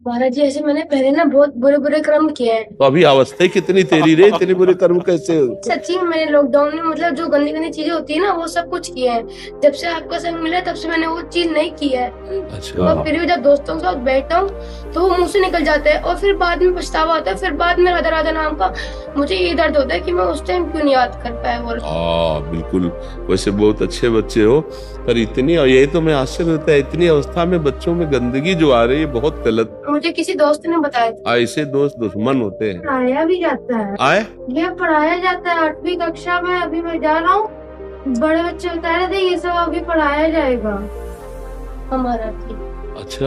महाराज जी, ऐसे मैंने पहले ना बहुत बुरे बुरे कर्म किए हैं। तो अभी अवस्था ही कितनी तेरी रे, इतने बुरे कर्म कैसे हो? सच्ची में मैंने लॉकडाउन में मतलब जो गंदी गंदी चीजें होती है ना वो सब कुछ किए हैं। जब से आपका संग मिला तब से मैंने वो चीज नहीं की है। अच्छा। और फिर भी जब दोस्तों के साथ बैठता हूँ तो वो मुंह से निकल जाता है और फिर बाद में पछतावा आता है। फिर बाद में राधा राधा नाम का मुझे ये दर्द होता है कि मैं उस टाइम क्यों नहीं याद कर पाया। वो बिल्कुल। वैसे बहुत अच्छे बच्चे हो, पर इतनी, और यही तो मैं आश्चर्य होता है, इतनी अवस्था में बच्चों में गंदगी जो आ रही है बहुत गलत। मुझे किसी दोस्त ने बताया था। ऐसे दोस्त दुश्मन होते हैं। पढ़ाया भी जाता है। आए ये पढ़ाया जाता है 8वीं कक्षा में, अभी मैं जा रहा हूँ। बड़े बच्चे बता रहे थे ये सब अभी पढ़ाया जाएगा हमारा। अच्छा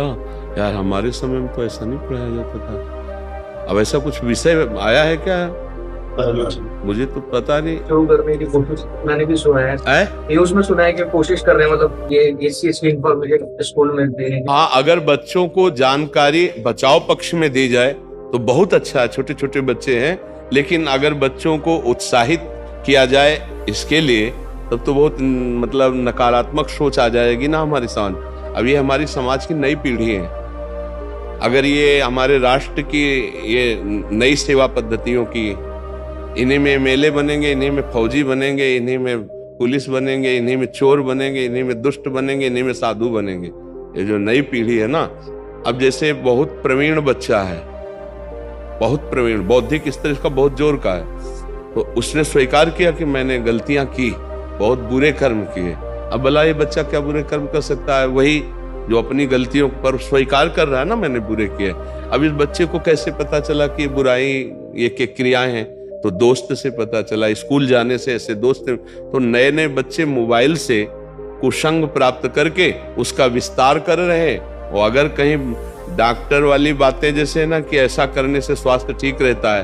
यार, हमारे समय में तो ऐसा नहीं पढ़ाया जाता था। अब ऐसा कुछ विषय आया है क्या? मुझे तो पता नहीं। जो करने की कोशिश मैंने भी सुना है, न्यूज में सुना है कि कोशिश कर रहे हैं, मतलब ये इस चीज की इंफॉर्मेशन स्कूल में देने की। हाँ, अगर बच्चों को जानकारी बचाव पक्ष में दी जाए तो बहुत अच्छा है। छोटे छोटे बच्चे हैं, लेकिन अगर बच्चों को उत्साहित किया जाए इसके लिए तब तो बहुत मतलब नकारात्मक सोच आ जाएगी ना हमारे सामने। अब ये हमारी समाज की नई पीढ़ी है। अगर ये हमारे राष्ट्र की ये नई सेवा पद्धतियों की, इन्हीं में एमएलए बनेंगे, इन्हीं में फौजी बनेंगे, इन्हीं में पुलिस बनेंगे, इन्हीं में चोर बनेंगे, इन्हीं में दुष्ट बनेंगे, इन्हीं में साधु बनेंगे। ये जो नई पीढ़ी है ना, अब जैसे बहुत प्रवीण बच्चा है, बहुत प्रवीण, बौद्धिक स्तर इसका बहुत जोर का है, तो उसने स्वीकार किया कि मैंने गलतियां की, बहुत बुरे कर्म किए। अब भला ये बच्चा क्या बुरे कर्म कर सकता है? वही जो अपनी गलतियों पर स्वीकार कर रहा है ना, मैंने बुरे किए। अब इस बच्चे को कैसे पता चला कि बुराई ये क्या क्रियाएं हैं? तो दोस्त से पता चला, स्कूल जाने से ऐसे दोस्त। तो नए नए बच्चे मोबाइल से कुसंग प्राप्त करके उसका विस्तार कर रहे हैं। और अगर कहीं डॉक्टर वाली बातें जैसे ना कि ऐसा करने से स्वास्थ्य ठीक रहता है,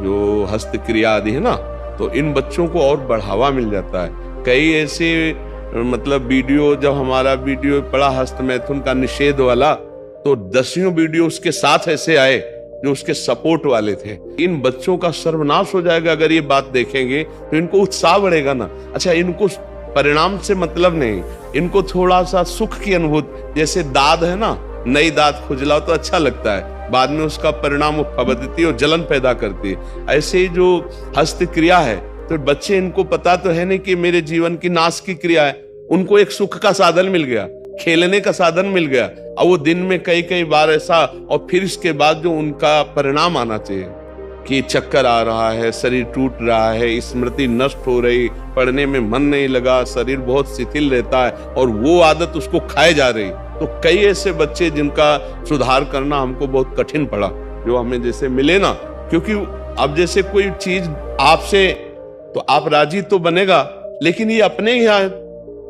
जो हस्त क्रिया आदि है ना, तो इन बच्चों को और बढ़ावा मिल जाता है। कई ऐसे मतलब वीडियो, जब हमारा वीडियो पड़ा हस्त मैथुन का निषेध वाला, तो 10 वीडियो उसके साथ ऐसे आए जो उसके सपोर्ट वाले थे। इन बच्चों का सर्वनाश हो जाएगा अगर ये बात देखेंगे, तो इनको उत्साह बढ़ेगा ना। अच्छा, इनको परिणाम से मतलब नहीं, इनको थोड़ा सा सुख की अनुभूति, जैसे दाद है ना, नई दाद खुजलाओ तो अच्छा लगता है, बाद में उसका परिणाम वो फबदती और जलन पैदा करती है। ऐसे ही जो हस्त क्रिया है, तो बच्चे, इनको पता तो है नहीं कि मेरे जीवन की नाश की क्रिया है, उनको एक सुख का साधन मिल गया, खेलने का साधन मिल गया। और वो दिन में कई कई बार ऐसा, और फिर इसके बाद जो उनका परिणाम आना चाहिए कि चक्कर आ रहा है, शरीर टूट रहा है, स्मृति नष्ट हो रही, पढ़ने में मन नहीं लगा, शरीर बहुत शिथिल रहता है, और वो आदत उसको खाए जा रही। तो कई ऐसे बच्चे जिनका सुधार करना हमको बहुत कठिन पड़ा, जो हमें जैसे मिले ना। क्योंकि अब जैसे कोई चीज आपसे, तो आप राजी तो बनेगा, लेकिन ये अपने ही यहाँ,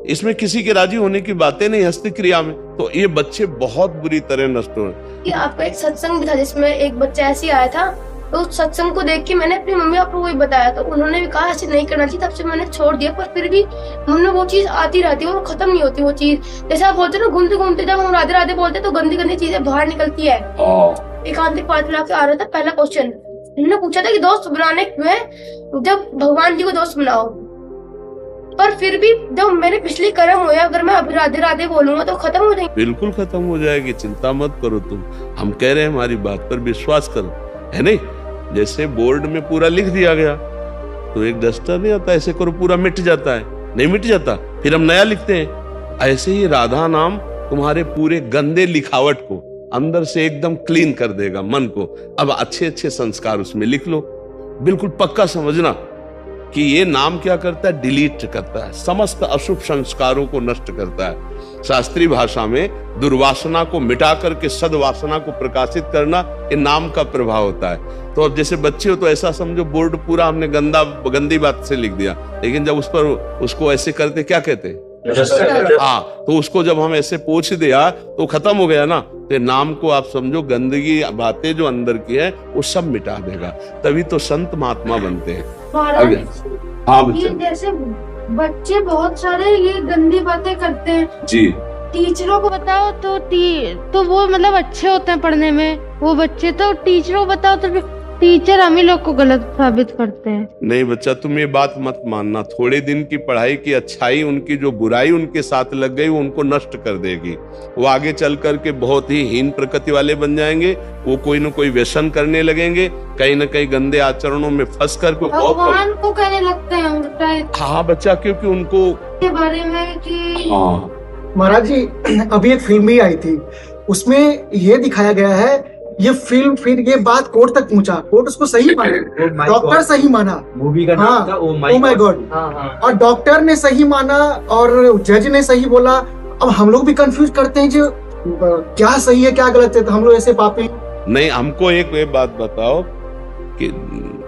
इसमें किसी के राजी होने की बातें नहीं हस्त क्रिया में। तो ये बच्चे बहुत बुरी तरह नष्ट हो रहे। आपका एक सत्संग भी था जिसमें एक बच्चा ऐसे आया था, तो उस सत्संग को देख के मैंने अपनी मम्मी पापा को भी बताया, तो उन्होंने भी कहा ऐसे नहीं करना चाहिए। तब से मैंने छोड़ दिया, पर फिर भी हमने वो चीज आती रहती है और खत्म नहीं होती वो चीज। जैसे आप बोलते ना, घूमते घूमते जब हम राधे राधे बोलते तो गंदी गंदी चीजें बाहर निकलती है। एकांतिक पाठ ला के आ रहा था, पहला क्वेश्चन उन्होंने पूछा था कि दोस्त बनाने में जब भगवान जी को दोस्त बनाओ, पर फिर भी जब मेरे पिछली कर्म हुए, अगर मैं अभी राधे राधे बोलूंगा तो खत्म हो जाएगी। बिल्कुल खत्म हो जाएगी, चिंता मत करो तुम। हम कह रहे हैं हमारी बात पर विश्वास करो, है नहीं? जैसे बोर्ड में पूरा लिख दिया गया तो एक डस्टर नहीं आता, ऐसे करो पूरा मिट जाता है, नहीं मिट जाता, फिर हम नया लिखते हैं। ऐसे ही राधा नाम तुम्हारे पूरे गंदे लिखावट को अंदर से एकदम क्लीन कर देगा, मन को। अब अच्छे अच्छे संस्कार उसमें लिख लो, बिल्कुल पक्का समझना कि ये नाम क्या करता है, डिलीट करता है, समस्त अशुभ संस्कारों को नष्ट करता है। शास्त्रीय भाषा में दुर्वासना को मिटा करके सद्वासना को प्रकाशित करना, ये नाम का प्रभाव होता है। तो अब जैसे बच्चे हो तो ऐसा समझो बोर्ड पूरा हमने गंदी बात से लिख दिया, लेकिन जब उस पर उसको ऐसे करते क्या कहते, हाँ, तो उसको जब हम ऐसे पोंछ दिया तो खत्म हो गया ना। तो नाम को आप समझो गंदगी बातें जो अंदर की है वो सब मिटा देगा, तभी तो संत महात्मा बनते हैं। हाँ, ये जैसे बच्चे बहुत सारे ये गंदी बातें करते हैं जी, टीचरों को बताओ तो वो मतलब अच्छे होते हैं पढ़ने में, वो बच्चे तो टीचरों को बताओ तो टीचर हम ही लोग को गलत साबित करते हैं। नहीं बच्चा, तुम ये बात मत मानना। थोड़े दिन की पढ़ाई की अच्छाई, उनकी जो बुराई उनके साथ लग गई वो उनको नष्ट कर देगी। वो आगे चल करके बहुत ही हीन प्रकृति वाले बन जाएंगे। वो कोई न कोई व्यसन करने लगेंगे, कहीं न कहीं गंदे आचरणों में फंस करके भगवान को कहने लगते हैं उल्टा हाँ बच्चा, क्योंकि उनको के बारे में कि हाँ महाराज जी अभी एक फिल्म भी आई थी, उसमें ये दिखाया गया है, ये फिल्म फिर ये बात कोर्ट तक पहुंचा, कोर्ट उसको सही माना, डॉक्टर सही माना, मूवी का नाम था ओ माय गॉड, और डॉक्टर ने सही माना और जज ने सही बोला। अब हम लोग भी कंफ्यूज करते हैं जो क्या सही है क्या गलत है, तो हम लोग ऐसे पापी। नहीं, हमको एक बात बताओ कि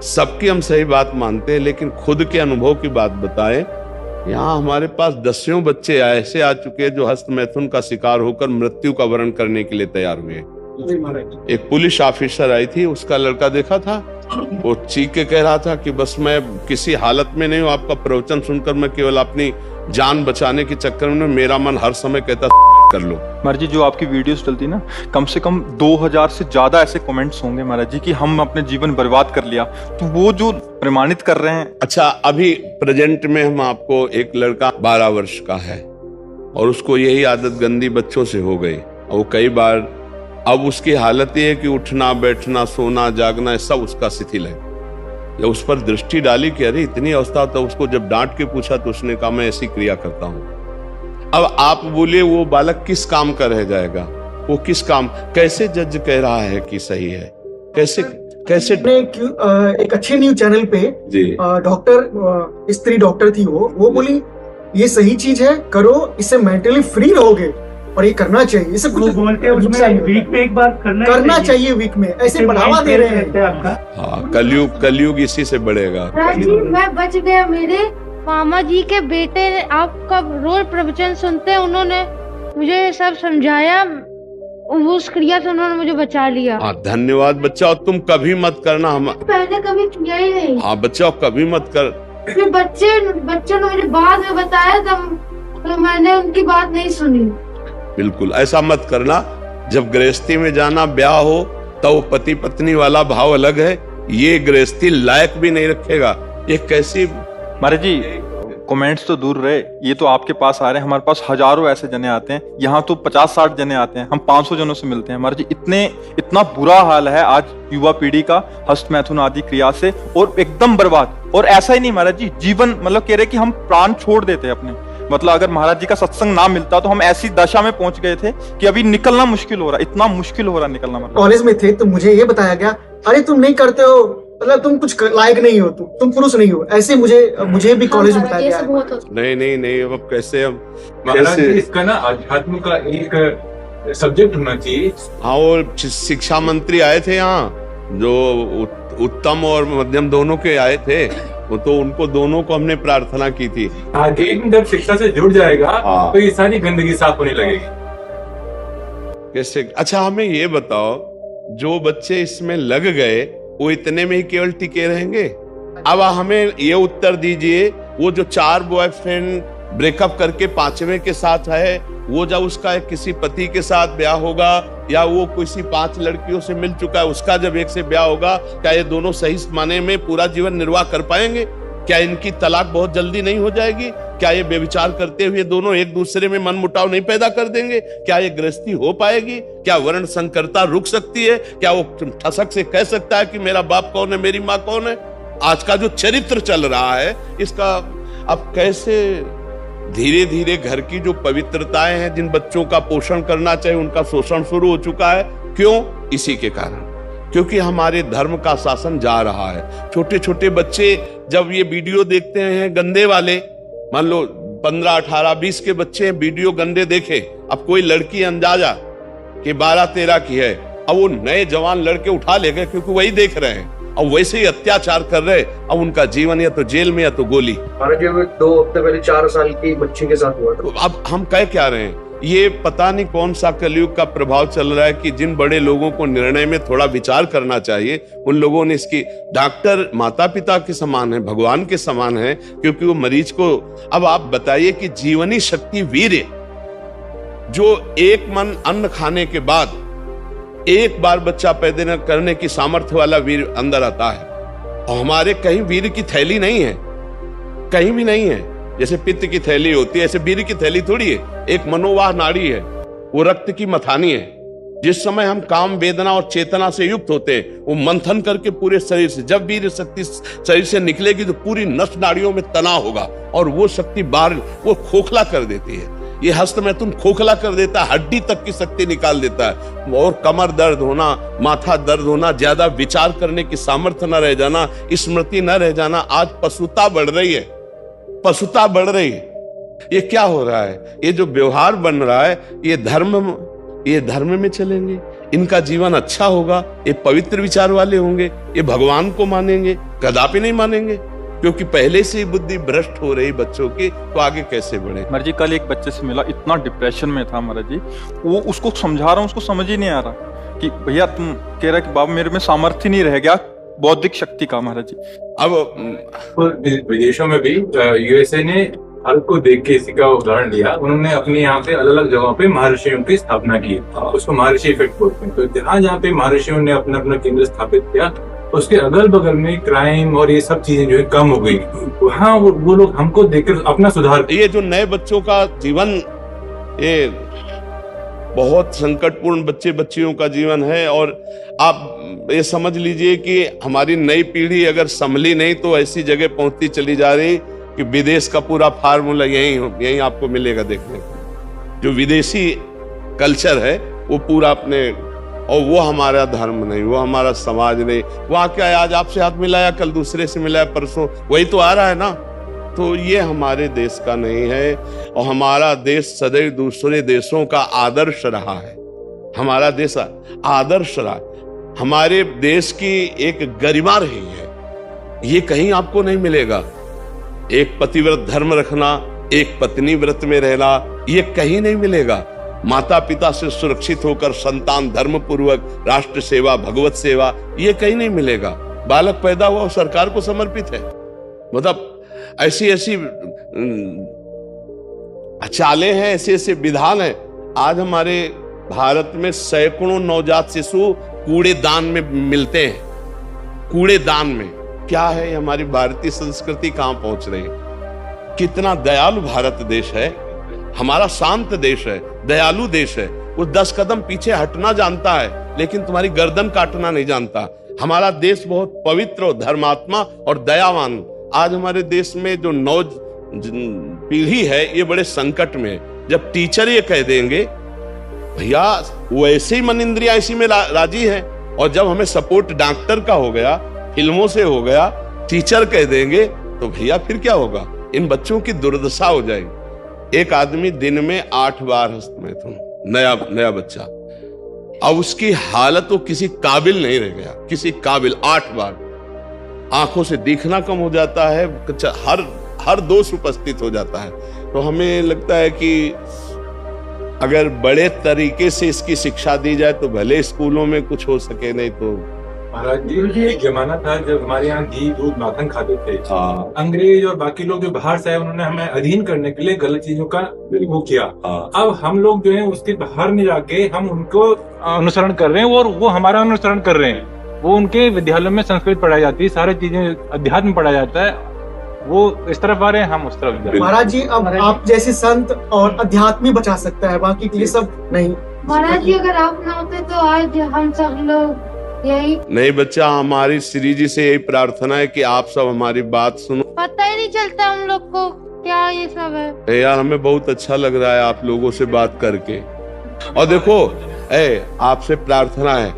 सबकी हम सही बात मानते हैं, लेकिन खुद के अनुभव की बात बताएं। यहाँ हमारे पास दसियों बच्चे ऐसे आ चुके हैं जो हस्त मैथुन का शिकार होकर मृत्यु का वरण करने के लिए तैयार हुए। एक पुलिस ऑफिसर आई थी, उसका लड़का देखा था, वो चीख के कह रहा था कि बस मैं किसी हालत में नहीं हूँ, आपका प्रवचन सुनकर मैं केवल अपनी जान बचाने के चक्कर में मेरा मन हर समय कहता कर लो। महाराज जी, जो आपकी वीडियोस डलती ना, कम से कम 2000 से ज्यादा ऐसे कमेंट्स होंगे महाराज जी कि हम अपने जीवन बर्बाद कर लिया, तो वो जो प्रमाणित कर रहे हैं। अच्छा, अभी प्रेजेंट में हम आपको एक लड़का 12 वर्ष का है और उसको यही आदत गंदी बच्चों से हो गई, और वो कई बार अब उसकी हालत ये है कि उठना बैठना सोना जागना सब उसका शिथिल है। जब उस पर दृष्टि डाली कि अरे इतनी अवस्था, तो उसको जब डांट के पूछा तो उसने कहा मैं ऐसी क्रिया करता हूं। अब आप बोले वो बालक किस काम का रह जाएगा, वो किस काम, कैसे जज कह रहा है कि सही है, कैसे एक अच्छे न्यूज चैनल पे डॉक्टर, स्त्री डॉक्टर थी, वो बोली ये सही चीज है, करो, इससे मेंटली फ्री रहोगे और ये करना चाहिए। इसे बोलते हैं उसमें वीक में एक बार करना चाहिए वीक में, ऐसे बढ़ावा दे रहे हैं आपका। हाँ, कलयुग इसी से बढ़ेगा। मैं बच गया। मेरे मामा जी के बेटे ने आपका रोज प्रवचन सुनते हैं, उन्होंने मुझे सब समझाया, उस क्रिया से उन्होंने मुझे बचा लिया। हाँ, धन्यवाद बच्चा, और तुम कभी मत करना। हम पहले कभी किया ही नहीं। हाँ बच्चा, कभी मत कर। बच्चों ने मुझे बाद में बताया, तब मैंने उनकी बात नहीं सुनी। बिल्कुल ऐसा मत करना। जब गृहस्थी में जाना, ब्याह हो, तो पति पत्नी वाला भाव अलग है, ये गृहस्थी लायक भी नहीं रखेगा। ये कैसी महाराज जी, कमेंट्स तो दूर रहे, ये तो आपके पास आ रहे हैं, हमारे पास हजारों ऐसे जने आते हैं, यहाँ तो 50-60 जने आते हैं, हम 500 जनों से मिलते हैं। महाराज जी, इतना बुरा हाल है आज युवा पीढ़ी का हस्त मैथुन आदि क्रिया से, और एकदम बर्बाद। और ऐसा ही नहीं महाराज जी, जीवन मतलब कह रहे कि हम प्राण छोड़ देते अपने, मतलब अगर महाराज जी का सत्संग ना मिलता तो हम ऐसी दशा में पहुंच गए थे कि अभी निकलना मुश्किल हो रहा, इतना मुश्किल हो रहा निकलना। कॉलेज में थे तो मुझे ये बताया गया, अरे तुम नहीं करते हो, मतलब तुम कुछ लायक नहीं हो, तुम पुरुष नहीं हो, ऐसे मुझे भी कॉलेज में बताया गया। नहीं, अब कैसे हम इसका ना अध्यात्म का एक सब्जेक्ट होना चाहिए। हाँ, वो शिक्षा मंत्री आए थे यहाँ, जो उत्तम और मध्यम दोनों के आए थे, वो तो उनको दोनों को हमने प्रार्थना की थी। आगे जब शिक्षा से जुड़ जाएगा तो ये सारी गंदगी साफ होने लगेगी। कैसे? अच्छा, हमें ये बताओ, जो बच्चे इसमें लग गए वो इतने में ही केवल टिके रहेंगे? अब हमें ये उत्तर दीजिए, वो जो 4 बॉयफ्रेंड ब्रेकअप करके 5वें के साथ है, वो जब उसका किसी पति के साथ ब्याह होगा, या वो किसी 5 लड़कियों से मिल चुका है, उसका जब एक से ब्याह होगा, क्या ये दोनों सही माने में पूरा जीवन निर्वाह कर पाएंगे? क्या इनकी तलाक बहुत जल्दी नहीं हो जाएगी? क्या ये व्यभिचार करते हुए दोनों एक दूसरे में मन मुटाव नहीं पैदा कर देंगे? क्या ये गृहस्थी हो पाएगी? क्या वर्ण संकरता रुक सकती है? क्या वो ठसक से कह सकता है कि मेरा बाप कौन है, मेरी माँ कौन है? आज का जो चरित्र चल रहा है, इसका अब कैसे धीरे धीरे घर की जो पवित्रताएं हैं, जिन बच्चों का पोषण करना चाहिए, उनका शोषण शुरू हो चुका है। क्यों? इसी के कारण, क्योंकि हमारे धर्म का शासन जा रहा है। छोटे छोटे बच्चे जब ये वीडियो देखते हैं गंदे वाले, मान लो 15, 18, 20 के बच्चे वीडियो गंदे देखे, अब कोई लड़की अंदाजा कि 12, 13 की है, अब वो नए जवान लड़के उठा ले गए, क्योंकि वही देख रहे हैं और वैसे ही अत्याचार कर रहे। अब उनका जीवन या तो जेल में या तो गोली। 2 हफ्ते पहले 4 साल की बच्ची के साथ हुआ था। तो अब हम कह क्या रहे हैं, ये पता नहीं कौन सा कलयुग का प्रभाव चल रहा है कि जिन बड़े लोगों को निर्णय में थोड़ा विचार करना चाहिए, उन लोगों ने इसकी, डॉक्टर माता पिता के समान है, भगवान के समान है, क्योंकि वो मरीज को, अब आप बताइए कि जीवनी शक्ति वीर्य, जो एक मन अन्न खाने के बाद एक बार बच्चा पैदा करने की सामर्थ्य वाला वीर अंदर आता है। और हमारे कहीं वीर की थैली नहीं है, कहीं भी नहीं है। जैसे पित्त की थैली होती है, ऐसे वीर की थैली थोड़ी है। एक मनोवाह नाड़ी है, वो रक्त की मथानी है। जिस समय हम काम, वेदना और चेतना से युक्त होते हैं, वो मंथन करके पूरे शरीर से, जब वीर शक्ति शरीर से निकलेगी तो पूरी नस नाड़ियों में तनाव होगा और वो शक्ति बाहर वो खोखला कर देती है। ये हस्त मैथुन खोखला कर देता है, हड्डी तक की शक्ति निकाल देता है। और कमर दर्द होना, माथा दर्द होना, ज्यादा विचार करने की सामर्थ्य न रह जाना, स्मृति न रह जाना, आज पशुता बढ़ रही है, पशुता बढ़ रही है। ये क्या हो रहा है? ये जो व्यवहार बन रहा है, ये धर्म में चलेंगे, इनका जीवन अच्छा होगा, ये पवित्र विचार वाले होंगे, ये भगवान को मानेंगे? कदापि नहीं मानेंगे, क्योंकि पहले से ही बुद्धि भ्रष्ट हो रही बच्चों की, तो आगे कैसे बढ़े? महाराज जी कल एक बच्चे से मिला, इतना डिप्रेशन में था महाराज जी, वो उसको समझा रहा हूँ, उसको समझ ही नहीं आ रहा कि भैया तुम कह रहे कि बाबा मेरे में सामर्थ्य नहीं रह गया बौद्धिक शक्ति का। महाराज जी अब विदेशों में भी यूएसए ने भारत को देख के इसी का उदाहरण लिया। उन्होंने अपने यहाँ पे अलग अलग जगहों पे महर्षियों की स्थापना की, उसको महर्षि इफेक्ट बोलते हैं। तो जहाँ पे महर्षियों ने अपना अपना केंद्र स्थापित किया, उसके अगल बगल में क्राइम और ये सब चीजें जो है कम हो गई। हाँ, वो लोग हमको देखकर अपना सुधार। ये जो नए बच्चों का जीवन, ये बहुत संकटपूर्ण बच्चे बच्चियों का जीवन है। और आप ये समझ लीजिए कि हमारी नई पीढ़ी अगर संभली नहीं तो ऐसी जगह पहुंचती चली जा रही कि विदेश का पूरा फार्मूला यही आपको मिलेगा देखने को। जो विदेशी कल्चर है वो पूरा अपने, और वो हमारा धर्म नहीं, वो हमारा समाज नहीं। वहां क्या है, आज आपसे हाथ मिलाया, कल दूसरे से मिलाया, परसों वही तो आ रहा है ना। तो ये हमारे देश का नहीं है। और हमारा देश सदैव दूसरे देशों का आदर्श रहा है। हमारा देश आदर्श रहा, हमारे देश की एक गरिमा रही है, ये कहीं आपको नहीं मिलेगा। एक पतिव्रत धर्म रखना, एक पत्नी व्रत में रहना, ये कहीं नहीं मिलेगा। माता पिता से सुरक्षित होकर संतान धर्म पूर्वक राष्ट्र सेवा, भगवत सेवा, ये कहीं नहीं मिलेगा। बालक पैदा हुआ सरकार को समर्पित है। मतलब ऐसी ऐसी चालें हैं, ऐसे ऐसे विधान है। आज हमारे भारत में सैकड़ों नवजात शिशु कूड़ेदान में मिलते हैं। कूड़ेदान में क्या है, हमारी भारतीय संस्कृति कहां पहुंच रही है? कितना दयालु भारत देश है, हमारा शांत देश है, दयालु देश है। वो 10 कदम पीछे हटना जानता है, लेकिन तुम्हारी गर्दन काटना नहीं जानता। हमारा देश बहुत पवित्र, धर्मात्मा और दयावान। आज हमारे देश में जो नौ पीढ़ी है ये बड़े संकट में है। जब टीचर ये कह देंगे भैया वैसे ही मन इंद्रिया इसी में राजी है, और जब हमें सपोर्ट डॉक्टर का हो गया, फिल्मों से हो गया, टीचर कह देंगे, तो भैया फिर क्या होगा? इन बच्चों की दुर्दशा हो जाएगी। एक आदमी दिन में 8 बार हस्तमैथुन, नया बच्चा, अब उसकी हालत वो किसी काबिल नहीं रह गया, किसी काबिल। 8 बार आंखों से दिखना कम हो जाता है, हर दोष उपस्थित हो जाता है। तो हमें लगता है कि अगर बड़े तरीके से इसकी शिक्षा दी जाए तो भले स्कूलों में कुछ हो सके, नहीं तो। महाराज जी एक जमाना था जब हमारे यहाँ घी दूध माखन खाते थे। अंग्रेज और बाकी लोग जो बाहर से आए उन्होंने हमें अधीन करने के लिए गलत चीजों का वो किया। अब हम लोग जो है उसके बाहर नहीं जाके हम उनको अनुसरण कर रहे हैं और वो हमारा अनुसरण कर रहे हैं। वो उनके विद्यालयों में संस्कृत पढ़ाई जाती है, सारी चीजें अध्यात्म पढ़ाया जाता है, वो इस तरफ आ रहे हैं, हम उस तरफ। महाराज जी अब आप जैसे संत और अध्यात्म बचा सकता है, बाकी के लिए सब नहीं। महाराज जी अगर आप ना होते तो आज हम सब लोग यही। नहीं बच्चा, हमारी श्री जी से यही प्रार्थना है कि आप सब हमारी बात सुनो। पता ही नहीं चलता हम लोग को क्या ये सब है। यार हमें बहुत अच्छा लग रहा है आप लोगों से बात करके। और देखो आपसे प्रार्थना है,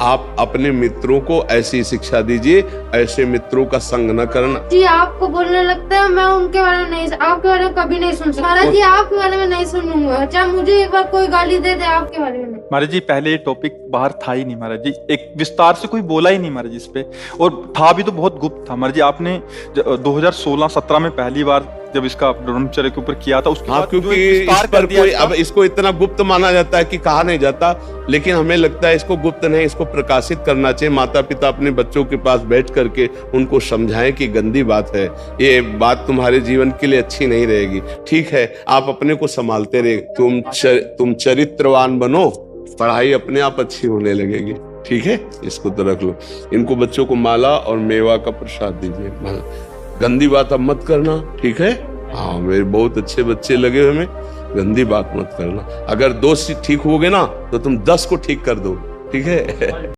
आप अपने मित्रों को ऐसी शिक्षा दीजिए, ऐसे मित्रों का संग न करना। जी आपको बोलने लगता है, मैं उनके बारे में नहीं, आपके बारे में कभी नहीं सुन सकता। महाराज जी आपके बारे में नहीं सुनूंगा, चाहे मुझे एक बार कोई गाली दे दे, आपके बारे में। महाराज जी पहले ये टॉपिक बाहर था ही नहीं महाराज जी, एक विस्तार से कोई बोला ही नहीं महाराज जी इस पे, और था भी तो बहुत गुप्त था। महाराज जी आपने 2016-17 में पहली बार जब इसका ब्रह्मचर्य के ऊपर किया था, उसके बाद क्योंकि इस पर कोई अब इसको इतना गुप्त माना जाता है कि कहा नहीं जाता, लेकिन हमें लगता है इसको गुप्त नहीं, इसको प्रकाशित करना चाहिए। माता पिता अपने बच्चों के पास बैठ करके उनको समझाएं कि गंदी बात है, ये बात तुम्हारे जीवन के लिए अच्छी नहीं रहेगी। ठीक है, आप अपने को संभालते रहे, तुम चरित्रवान बनो, पढ़ाई अपने आप अच्छी होने लगेगी। ठीक है, इसको तो रख लो। इनको बच्चों को माला और मेवा का प्रसाद दीजिए। गंदी बात अब मत करना, ठीक है? हाँ, मेरे बहुत अच्छे बच्चे लगे हमें, गंदी बात मत करना। अगर 2 ठीक हो गए ना तो तुम 10 को ठीक कर दो, ठीक है?